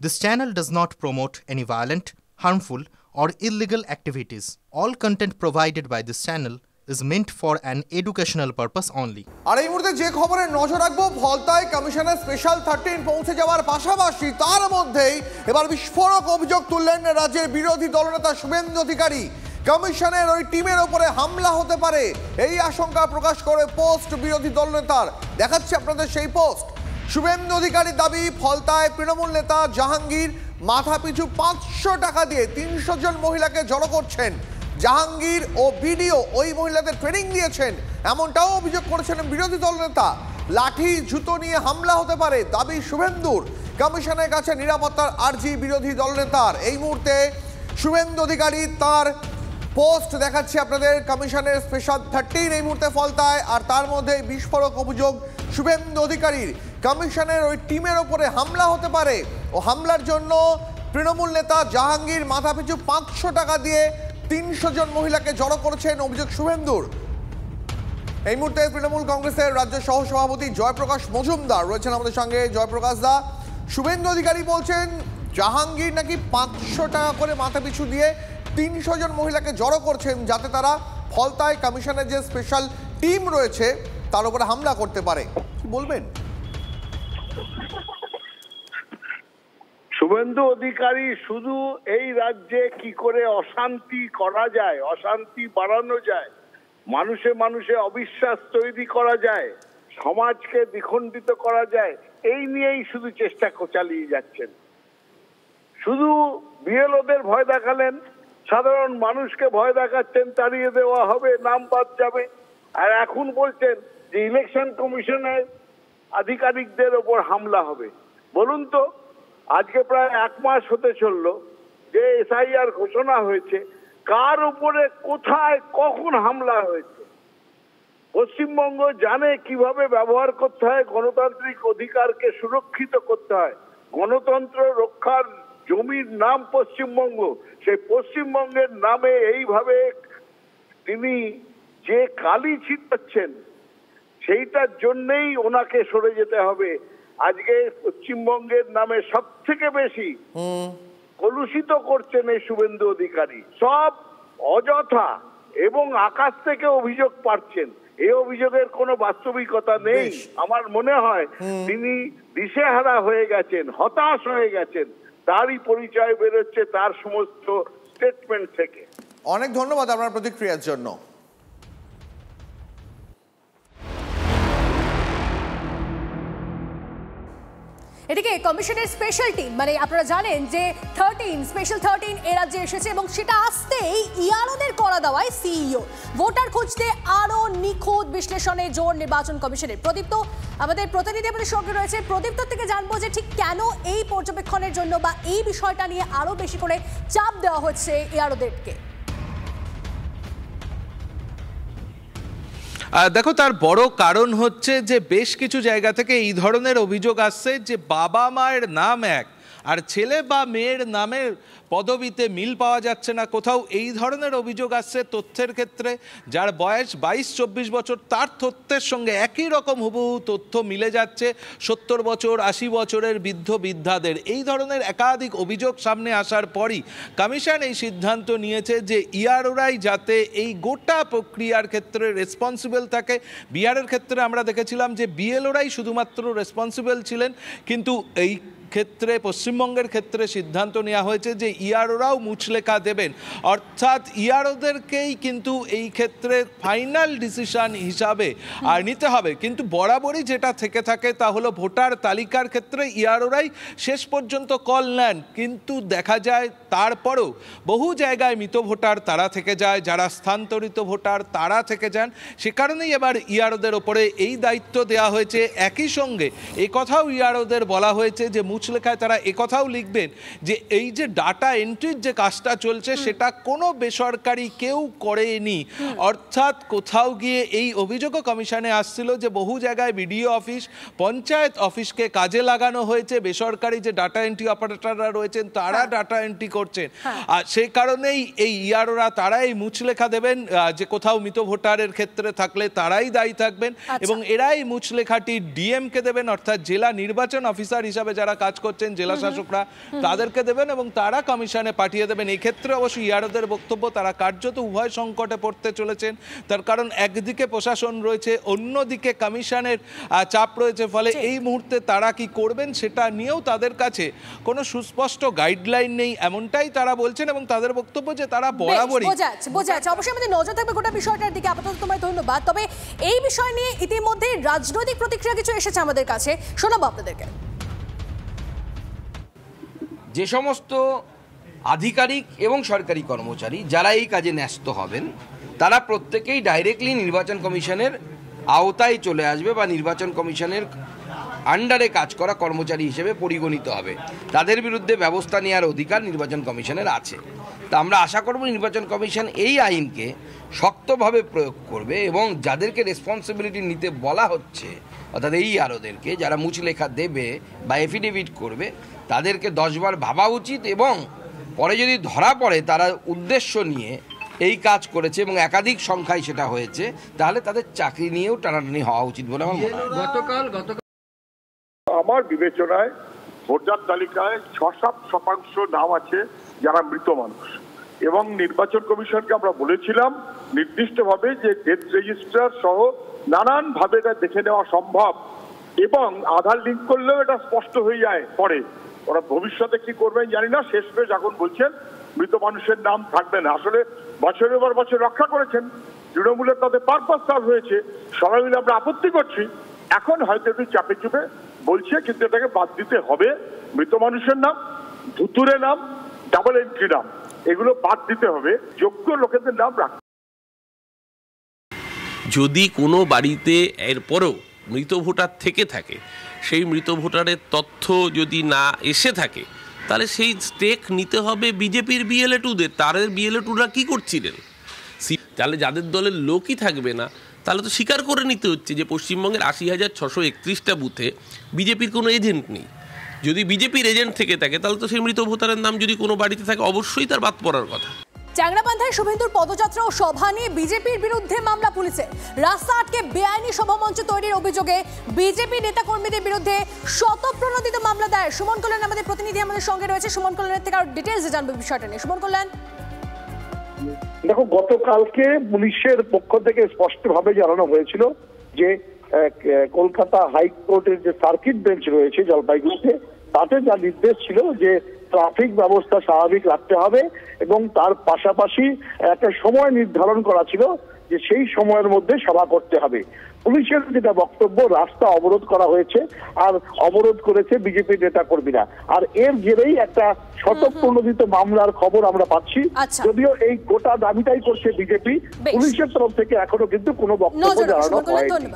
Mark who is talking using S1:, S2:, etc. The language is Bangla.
S1: This channel does not promote any violent, harmful, or illegal activities. All content provided by this channel is meant for an educational purpose only.
S2: আর এই মুহূর্তে যে খবরে নজর রাখবো, ফলতায় কমিশনের স্পেশাল 13 পৌঁছে যাওয়ার পাশাপাশি তার মধ্যেই এবার বিস্ফোরক অভিযোগ তুললেন রাজ্যের বিরোধী দলনেতা শুভেন্দু অধিকারী। কমিশনের ওই টিমের উপরে হামলা হতে পারে এই আশঙ্কা প্রকাশ করে পোস্ট বিরোধী দলনেতার। দেখাচ্ছি আপনাদের সেই পোস্ট। শুভেন্দু অধিকারীর দাবি, ফলতায় তৃণমূল নেতা জাহাঙ্গীর মাথাপিছু 500 টাকা দিয়ে 300 জন মহিলাকে জড়ো করছেন। জাহাঙ্গীর ও বিডিও ওই মহিলাদের ট্রেনিং দিয়েছেন, এমনটাও অভিযোগ করেছেন বিরোধী দলনেতা। লাঠি জুতো নিয়ে হামলা হতে পারে দাবি শুভেন্দুর। কমিশনের কাছে নিরাপত্তার আর্জি বিরোধী দলনেতার। এই মুহূর্তে শুভেন্দু অধিকারী তার পোস্ট দেখাচ্ছি আপনাদের। কমিশনের স্পেশাল 13 এই মুহূর্তে ফলতায়, আর তার মধ্যে বিস্ফোরক অভিযোগ শুভেন্দু অধিকারীর। কমিশনের ওই টিমের ওপরে হামলা হতে পারে ও হামলার জন্য তৃণমূল নেতা জাহাঙ্গীর মাথাপিছু 500 টাকা দিয়ে 300 জন মহিলাকে জড়ো করেছেন, অভিযোগ শুভেন্দুর। এই মুহূর্তে তৃণমূল কংগ্রেসের রাজ্য সহসভাপতি জয়প্রকাশ মজুমদার রয়েছেন আমাদের সঙ্গে। জয়প্রকাশ দা, শুভেন্দু অধিকারী বলছেন জাহাঙ্গীর নাকি 500 টাকা করে মাথাপিছু দিয়ে 300 জন মহিলাকে জড়ো করছেন, যাতে তারা ফলতায় কমিশনের যে স্পেশাল টিম রয়েছে তার উপরে হামলা করতে পারে। কি বলবেন?
S3: শুভেন্দু অধিকারী শুধু এই রাজ্যে কি করে অশান্তি করা যায়, অশান্তি বাড়ানো যায়, মানুষে মানুষে অবিশ্বাস তৈরি করা যায়, সমাজকে দ্বিখণ্ডিত করা যায়, এই নিয়েই শুধু চেষ্টা চালিয়ে যাচ্ছেন। শুধু বিএলওদের ভয় দেখালেন, সাধারণ মানুষকে ভয় দেখাচ্ছেন, তাড়িয়ে দেওয়া হবে, নাম বাদ যাবে। আর এখন বলছেন যে ইলেকশন কমিশনের আধিকারিকদের ওপর হামলা হবে। বলুন তো, আজকে প্রায় 1 মাস হতে চললো যে এসআইআর ঘোষণা হয়েছে, কার উপরে কোথায় কখন হামলা হয়েছে? পশ্চিমবঙ্গ জানে কিভাবে ব্যবহার করতে হয়, গণতান্ত্রিক অধিকারকে সুরক্ষিত করতে হয়। গণতন্ত্র রক্ষার জমির নাম পশ্চিমবঙ্গ, সেই পশ্চিমবঙ্গের নামে এইভাবে তিনি যে কালি ছিটাচ্ছেন, সেইটার জন্যই ওনাকে সরে যেতে হবে। আজকে পশ্চিমবঙ্গের নামে সব থেকে বেশি কলুষিত করছেন এই শুভেন্দু অধিকারী। সব অযথা এবং আকাশ থেকে অভিযোগ পাচ্ছেন, এই অভিযোগের কোনো বাস্তবিকতা নেই। আমার মনে হয় তিনি দিশেহারা হয়ে গেছেন, হতাশ হয়ে গেছেন, তারই পরিচয় বেরোচ্ছে তার সমস্ত স্টেটমেন্ট থেকে।
S2: অনেক ধন্যবাদ আপনার প্রতিক্রিয়ার জন্য।
S4: এদিকে কমিশনের স্পেশাল টিম, মানে আপনারা জানেন যে স্পেশাল 13 এ রাজ্যে এসেছে এবং সেটা আসতেই ইয়ারোদের করা দেওয়ায় সিইও ভোটার খুঁজতে আরো নিখুঁত বিশ্লেষণে জোর নির্বাচন কমিশনের। প্রদীপ্ত আমাদের প্রতিনিধি আমাদের সঙ্গে রয়েছে। প্রদীপ্ত থেকে জানবো যে ঠিক কেন এই পর্যবেক্ষণের জন্য বা এই বিষয়টা নিয়ে আরো বেশি করে চাপ দেওয়া হচ্ছে ইয়ারোদেরকে।
S5: দেখো, তার বড় কারণ হচ্ছে যে বেশ কিছু জায়গা থেকে এই ধরনের অভিযোগ আসছে যে বাবা মায়ের নাম এক আর ছেলে বা মেয়ের নামের পদবিতে মিল পাওয়া যাচ্ছে না কোথাও। এই ধরনের অভিযোগ আসছে তথ্যের ক্ষেত্রে। যার বয়স 22-24 বছর, তার তথ্যের সঙ্গে একই রকম হুবহু তথ্য মিলে যাচ্ছে 70 বছর 80 বছরের বৃদ্ধ বৃদ্ধাদের। এই ধরনের একাধিক অভিযোগ সামনে আসার পরই কমিশন এই সিদ্ধান্ত নিয়েছে যে ইয়ারোরাই যাতে এই গোটা প্রক্রিয়ার ক্ষেত্রে রেসপন্সিবল থাকে। বিহারের ক্ষেত্রে আমরা দেখেছিলাম যে বিএলওরাই শুধুমাত্র রেসপন্সিবল ছিলেন, কিন্তু এই ক্ষেত্রে পশ্চিমবঙ্গের ক্ষেত্রে সিদ্ধান্ত নেওয়া হয়েছে যে ইয়ারোরাও মুচলেখা দেবেন, অর্থাৎ ইয়ারোদেরকেই কিন্তু এই ক্ষেত্রে ফাইনাল ডিসিশন হিসাবে আর নিতে হবে। কিন্তু বরাবরই যেটা থেকে থাকে তা হলো ভোটার তালিকার ক্ষেত্রে ইয়ারোরাই শেষ পর্যন্ত কল নেন, কিন্তু দেখা যায় তারপরও বহু জায়গায় মৃত ভোটার তারা থেকে যায়, যারা স্থানান্তরিত ভোটার তারা থেকে যান। সে কারণেই এবার ইয়ারোদের ওপরে এই দায়িত্ব দেওয়া হয়েছে। একই সঙ্গে এই কথাও ইয়ারোদের বলা হয়েছে যে মুচলেখায় তারা একথাও লিখবেন যে এই যে ডাটা এন্ট্রির যে কাজটা চলছে সেটা কোনো বেসরকারি কেউ করেনি। অর্থাৎ কোথাও গিয়ে এই অভিযোগও কমিশনে আসছিল যে বহু জায়গায় বিডিও অফিস, পঞ্চায়েত অফিসকে কাজে লাগানো হয়েছে, বেসরকারি যে ডাটা এন্ট্রি অপারেটররা রয়েছেন তারা ডাটা এন্ট্রি করছেন। আর সেই কারণেই এই ইয়ারোরা তারা এই মুচলেখা দেবেন যে কোথাও মৃত ভোটারের ক্ষেত্রে থাকলে তারাই দায়ী থাকবেন এবং এরাই মুচলেখাটি ডিএমকে দেবেন, অর্থাৎ জেলা নির্বাচন অফিসার হিসাবে যারা কাজ করছেন জেলা শাসকরা তাদেরকে দেবেন এবং তারা কমিশনে পাঠিয়ে দেবেন। এই ক্ষেত্রে অবশ্যই ইয়ারোদের বক্তব্য তারা কার্যত উভয় সংকটে পড়তে চলেছেন, তার কারণ একদিকে প্রশাসন রয়েছে, অন্যদিকে কমিশনের চাপ রয়েছে, ফলে এই মুহূর্তে তারা কি করবেন সেটা নিয়েও তাদের কাছে কোনো সুস্পষ্ট গাইডলাইন নেই, এমনটাই তারা বলছেন। এবং তাদের বক্তব্য যে তারা বরাবরই
S4: বোঝা যাচ্ছে। অবশ্যই আমাদের নজর থাকবে গোটা বিষয়টার দিকে। আপাতত তোমায় ধন্যবাদ। তবে এই বিষয় নিয়ে ইতিমধ্যে রাজনৈতিক প্রতিক্রিয়া কিছু এসেছে আমাদের কাছে, শোনাবো আপনাদেরকে।
S6: যে সমস্ত আধিকারিক এবং সরকারি কর্মচারী যারা এই কাজে ন্যস্ত হবেন তারা প্রত্যেকেই ডাইরেক্টলি নির্বাচন কমিশনের আওতায় চলে আসবে বা নির্বাচন কমিশনের আন্ডারে কাজ করা কর্মচারী হিসেবে পরিগণিত হবে। তাদের বিরুদ্ধে ব্যবস্থা নেওয়ার অধিকার নির্বাচন কমিশনের আছে। তা আমরা আশা করব নির্বাচন কমিশন এই আইনকে শক্তভাবে প্রয়োগ করবে এবং যাদেরকে রেসপন্সিবিলিটি নিতে বলা হচ্ছে অর্থাৎ এই আরোদেরকে যারা মুচলেখা দেবে বা এফিডেভিট করবে তাদেরকে 10 বার ভাবা উচিত এবং পরে যদি ধরা পড়ে তারা উদ্দেশ্য নিয়ে এই কাজ করেছে এবং একাধিক সংখ্যায় সেটা হয়েছে তাহলে তাদের চাকরি নিয়েও টানাটানি হওয়া উচিত বলে আমার মনে হয়। গতকাল
S3: আমার বিবেচনায় ভোটার তালিকায় 6-7% নাম আছে যারা মৃত মানুষ এবং নির্বাচন কমিশনকে আমরা বলেছিলাম নির্দিষ্টভাবে যে ডেথ রেজিস্টার সহ নানান ভাবে এটা দেখে নেওয়া সম্ভব এবং আধার লিঙ্ক করলেও এটা স্পষ্ট হয়ে যায় পরে। ওরা ভবিষ্যতে কি করবেন জানি না, শেষ পেশ এখন বলছেন মৃত মানুষের নাম থাকবে না। আসলে বছরের পর বছর রক্ষা করেছেন, তৃণমূলের তাদের পারপাস সার্ভ হয়েছে, সবাই মিলে আমরা আপত্তি করছি। এখন হয়তো একটু চাপে চুপে বলছে কিন্তু এটাকে বাদ দিতে হবে। মৃত মানুষের নাম, ভুতুরে নাম, ডাবল এন্ট্রি নাম এগুলো বাদ দিতে হবে, যোগ্য লোকেদের নাম রাখতে।
S7: যদি কোনো বাড়িতে এরপরেও মৃত ভোটার থেকে থাকে, সেই মৃত ভোটারের তথ্য যদি না এসে থাকে তাহলে সেই স্টেক নিতে হবে বিজেপির বিএলএ-2দের। তাদের বিএলএ-2রা কী করছিলেন? তাহলে যাদের দলের লোকই থাকবে না তাহলে তো স্বীকার করে নিতে হচ্ছে যে পশ্চিমবঙ্গের 80,631টা বুথে বিজেপির কোনো এজেন্ট নেই। যদি বিজেপির এজেন্ট থেকে থাকে তাহলে তো সেই মৃত ভোটারের নাম যদি কোনো বাড়িতে থাকে অবশ্যই তার বাদ পড়ার কথা।
S4: চ্যাংড়াবান্ধায় শুভেন্দুর পদযাত্রা ও সভা নিয়ে বিজেপির বিরুদ্ধে মামলা পুলিশের। রাস্তা আটকে বেআইনি সভামঞ্চ তৈরির অভিযোগে বিজেপি নেতাকর্মীদের বিরুদ্ধে শতপ্রণোদিত মামলা দায়ের। সুমন কল্যাণ আমাদের প্রতিনিধি আমাদের সঙ্গে রয়েছে, সুমন কল্যাণের থেকে আরো ডিটেইলসে জানবো বিষয়টা নিয়ে। সুমন কল্যাণ,
S8: দেখো গতকালকে পুলিশের পক্ষ থেকে স্পষ্টভাবে জানানো হয়েছিল যে কলকাতা হাইকোর্টের যে সার্কিট বেঞ্চ রয়েছে জলপাইগুড়িতে তাতে যা নির্দেশ ছিল যে ট্রাফিক ব্যবস্থা স্বাভাবিক রাখতে হবে এবং তার পাশাপাশি একটা সময় নির্ধারণ করা ছিল যে সেই সময়ের মধ্যে সভা করতে হবে। পুলিশের যেটা বক্তব্য রাস্তা অবরোধ করা হয়েছে আর অবরোধ করেছে বিজেপির নেতা কর্মীরা, আর এর জেরেই একটা শতপ্রণোদিত মামলার খবর আমরা পাচ্ছি। যদিও এই গোটা দাবিটাই করছে বিজেপি, পুলিশের তরফ থেকে এখনো কিন্তু কোনো বক্তব্য জানানো হয়নি।